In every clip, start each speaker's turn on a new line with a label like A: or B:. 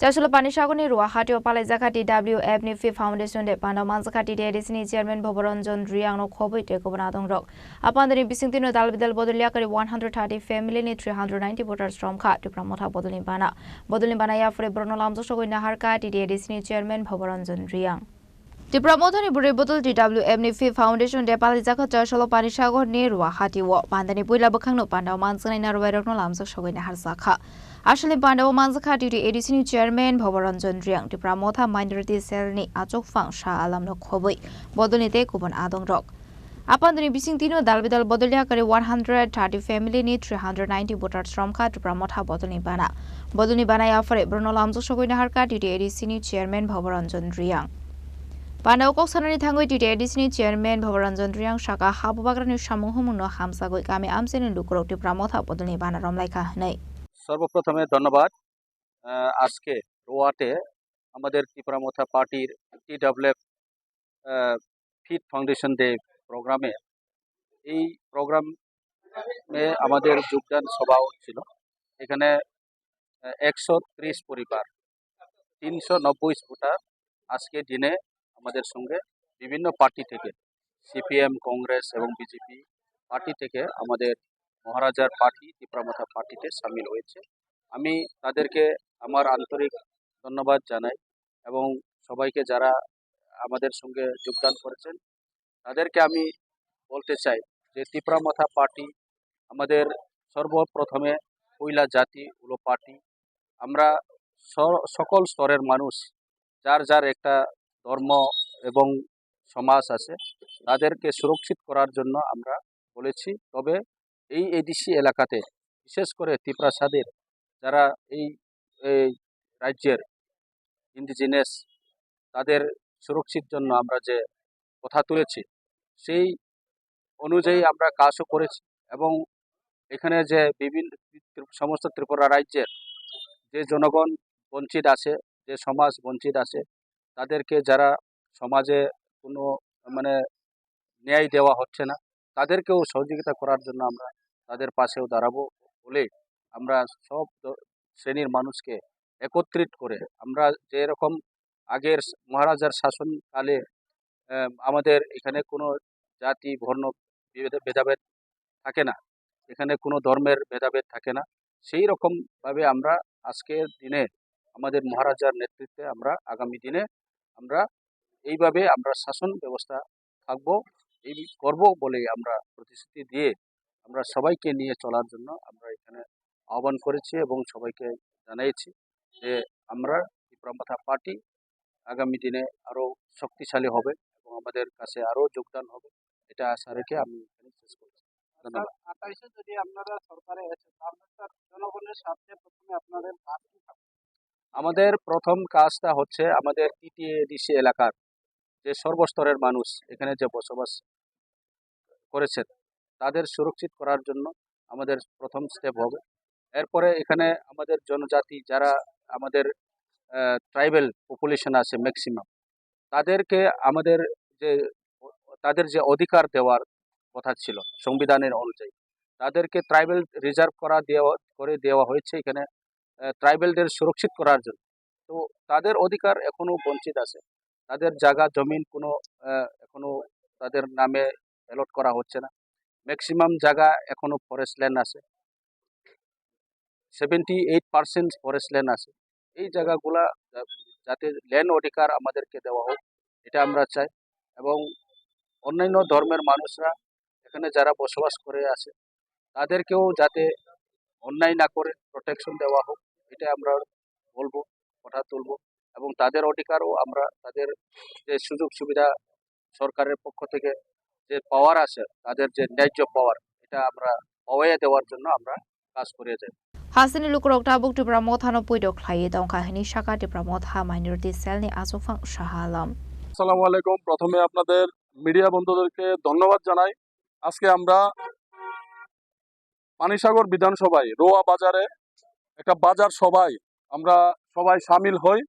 A: Jasula Panishagoni Ruahati or Palazakati WF Nifi Foundation de Pandamanzakati de Disney Chairman Boboronjon Driano Kobe de Gobernadon Rock. Upon the Bisintino Dalbidal Bodoliakari 130 family 390 voters from Kat to promote Bodolimbana. Bodolimbana for Bruno Lamzo in Naharkati de Disney Chairman Boboronjon Driang. The promoter Buributl DWF Nifi Foundation de Palizaka Jasula Panishago near Ruahati Walk, Pandani Pula Bakano Pandamanzan in Arvero Lamzo Shogin Harsaka. Ashley Pandawa Manzaka duty ADC Chairman Boboronjon Driang to promote minority cell ni Achok Fang Sha Alam no Kobui, Bodolite Kuban Adong Rock. Upon the Bisintino Dalbidal Bodoliakari 130 family need 390 voters from Ka to promote Bodolibana. Bodolibana for Bruno Lamzo Shogina Harka duty ADC Chairman Boboronjon Driang. Pandao Sanani Tango duty ADC Chairman Boboronjon Driang Shaka Habubagran Shamuhumuno Hamsa Kami Amsen and Lukro to promote Bodolibana Romlaika Nay.
B: সর্বপ্রথমে ধন্যবাদ আজকে রোয়াতে আমাদের ত্রিপুরামথা পার্টির টিডব্লিউএফ fit foundation day প্রোগ্রামে এই প্রোগ্রামে আমাদের যোগদান সভা ছিল এখানে 130 পরিবার 390 ভোটার আজকে দিনে আমাদের সঙ্গে বিভিন্ন পার্টি থেকে সিপিএম কংগ্রেস এবং বিজেপি পার্টি থেকে আমাদের মহারাজার পার্টি ত্রিপুরামথা পার্টিতে সামিল হয়েছে আমি তাদেরকে আমার আন্তরিক ধন্যবাদ জানাই এবং সবাইকে যারা আমাদের সঙ্গে যোগদান করেছেন তাদেরকে আমি বলতে চাই যে ত্রিপুরামথা পার্টি আমাদের সর্বপ্রথমে পয়লা জাতি হলো পার্টি আমরা সকল স্তরের মানুষ যার যার একটা ধর্ম এবং সমাজ আছে তাদেরকে সুরক্ষিত করার জন্য আমরা বলেছি তবে এই এডিসি এলাকাতে বিশেষ করে ত্রিপুরাসাদের যারা এই রাজ্যের ইন্ডিজিনাস তাদের সুরক্ষিত জন্য আমরা যে কথা তুলেছি সেই অনুযায়ী আমরা কাজও করেছি এবং এখানে যে বিভিন্ন সমস্ত ত্রিপুরা রাজ্যের যে জনগণ বঞ্চিত আছে যে সমাজ বঞ্চিত আছে তাদেরকে যারা সমাজে কোনো ন্যায় দেওয়া হচ্ছে না তাদেরকেও সহযোগিতা করার জন্য আমরা তাদের পাশেও দাঁড়াবো বলে আমরা সব শ্রেণীর মানুষকে একত্রিত করে আমরা যে রকম আগের মহারাজার শাসনকালে আমাদের এখানে কোনো জাতি বর্ণ ভেদাভেদ থাকে না এখানে কোনো ধর্মের ভেদাভেদ থাকে না সেই রকমভাবে আমরা আজকের দিনে আমাদের মহারাজার নেতৃত্বে আমরা আগামী দিনে আমরা এইভাবে আমরা শাসন ব্যবস্থা থাকবো এই করব বলে আমরা প্রতিশ্রুতি দিয়ে আমরা সবাইকে নিয়ে চলার জন্য আমরা এখানে আহ্বান করেছি এবং সবাইকে জানিয়েছি যে আমরা ত্রিপুরামথা পার্টি আগামী দিনে আরো শক্তিশালী হবে এবং আমাদের কাছে আরো যোগদান হবে এটা আশা রেখে আমি এখানে শেষ করছি ধন্যবাদ
C: 28 যদি আপনারা সরকারে আছেন তাহলে স্যার জনগণের স্বার্থে প্রথমে আপনাদের কাজ কি থাকবে
B: আমাদের প্রথম কাজটা হচ্ছে আমাদের টিটিএডিসি এলাকার যে সর্বস্তরের মানুষ এখানে যে বসবাস করেছেন তাদের সুরক্ষিত করার জন্য আমাদের প্রথম স্টেপ হবে এরপরে এখানে আমাদের জনজাতি যারা আমাদের ট্রাইবাল পপুলেশন আছে ম্যাক্সিমাম তাদেরকে আমাদের যে তাদের যে অধিকার দেওয়ার কথা ছিল সংবিধানের অনুযায়ী তাদেরকে ট্রাইবাল রিজার্ভ করে দেওয়া হয়েছে এখানে ট্রাইবালদের সুরক্ষিত করার জন্য তো তাদের অধিকার এখনো বঞ্চিত আছে তাদের জায়গা জমিন কোনো এখনো তাদের নামে অ্যালট করা হচ্ছে না ম্যাক্সিমাম জায়গা এখনো ফরেস্ট ল্যান্ড আছে 78% ফরেস্ট ল্যান্ড আছে এই জায়গাগুলা যাতে ল্যান্ড অধিকার আমাদেরকে দেওয়া হোক এটা আমরা চাই এবং অন্যান্য ধর্মের মানুষরা এখানে যারা বসবাস করে আছে তাদেরকেও যাতে অন্যায় না করে প্রোটেকশন দেওয়া হোক এটা আমরা বলবো কথা তুলবো এবং তাদের অধিকারও আমরা তাদের যে সুযোগ সুবিধা সরকারের পক্ষ থেকে যে পাওয়ার আছে তাদের যে ন্যায্য পাওয়ার এটা আমরা পাওয়াইয়া দেওয়ার জন্য আমরা কাজ করে যাই
A: Hasini Lukrok Tabuk to promote Hano Puido Clay, Donkahini Shaka to promote Ha minority cell ni Azofang Shahalam.
D: আসসালামু আলাইকুম প্রথমে আপনাদের মিডিয়া বন্ধুদেরকে ধন্যবাদ জানাই আজকে আমরা পানিসাগর বিধানসভায় রোয়া বাজারে একটা বাজার সভায় আমরা সবাই শামিল হই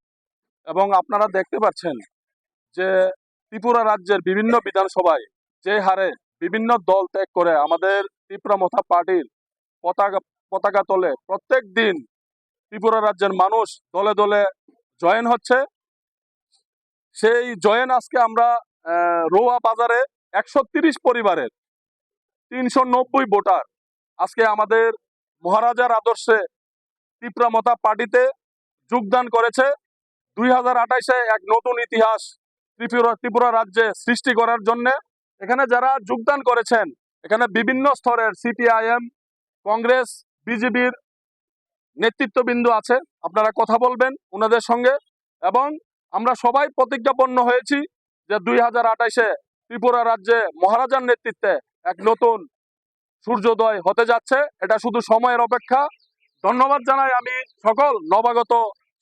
D: এবং আপনারা দেখতে পাচ্ছেন যে ত্রিপুরা রাজ্যের বিভিন্ন বিধানসভায় যে হারে বিভিন্ন দল ত্যাগ করে আমাদের ত্রিপুরামথা পার্টির পতাকা তোলে প্রত্যেক দিন ত্রিপুরা রাজ্যের মানুষ দলে দলে জয়েন হচ্ছে। সেই জয়েন আজকে আমরা রোয়া বাজারে 130 পরিবারের 390 ভোটার আজকে আমাদের মহারাজার আদর্শে তীব্রমতা পার্টিতে যোগদান করেছে। 2028-এ এক নতুন ইতিহাস ত্রিপুরা রাজ্যে সৃষ্টি করার জন্য এখানে যারা যোগদান করেছেন, এখানে বিভিন্ন স্তরের সিপিআইএম, কংগ্রেস, বিজেপির নেতৃত্ববৃন্দ আছে। আপনারা কথা বলবেন ওনাদের সঙ্গে, এবং আমরা সবাই প্রতিজ্ঞাবদ্ধ হয়েছি যে 2028-এ ত্রিপুরা রাজ্যে মহারাজার নেতৃত্বে এক নতুন সূর্যোদয় হতে যাচ্ছে। এটা শুধু সময়ের অপেক্ষা। ধন্যবাদ জানাই আমি সকল নবাগত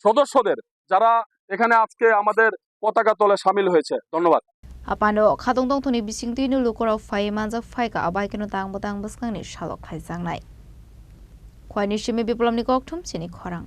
D: সদস্যদের যারা এখানে আজকে আমাদের পতাকা তলে সামিল হয়েছে। ধন্যবাদ।
A: Apano khadong dong thoni bisingti nu lukora fai manjak fai ka abai kenu tang botang baskang ni shalok khai jangnai. Khwai ni shimi biplom ni kokthum chini khorang.